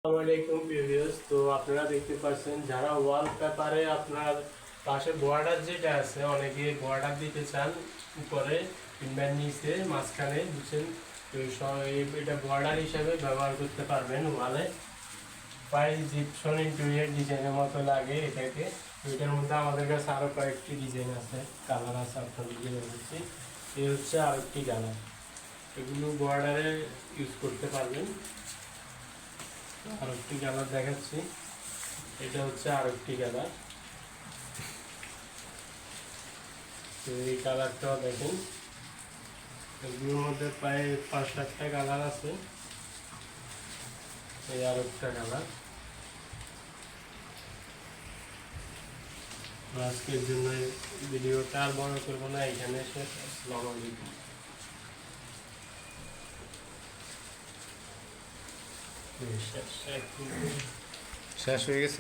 আসসালামাইকুম ভিউয়ার্স। তো আপনারা দেখতে পাচ্ছেন যারা ওয়ালপেপারে আপনার পাশে বর্ডার যেটা আছে, অনেকে বর্ডার দিতে চান উপরে কিংবা নিচে মাঝখানে বুঝছেন। তো এটা বর্ডার হিসাবে ব্যবহার করতে পারবেন ওয়ালে। প্রায় জিপসন ইন্টেরিয়র ডিজাইনের মতো লাগে এটাকে। তো এটার মধ্যে আমাদের কাছে আরও কয়েকটি ডিজাইন আছে, কালার আছে, আপনাদেরকে দেখাচ্ছি। এই হচ্ছে আরেকটি কালার, এগুলো বর্ডারে ইউজ করতে পারবেন। আরেকটি কালার দেখাচ্ছি, এটা হচ্ছে আরেকটি কালার। তো এই কালারটাও দেখুন, এগুলোর মধ্যে প্রায় 5-7টা কালার আছে। এই আরেকটা কালার। আজকের জন্য ভিডিওটা আর বড় করবো না, এখানে শেষ। আসসালামু আলাইকুম। শেষ হয়ে গেছে।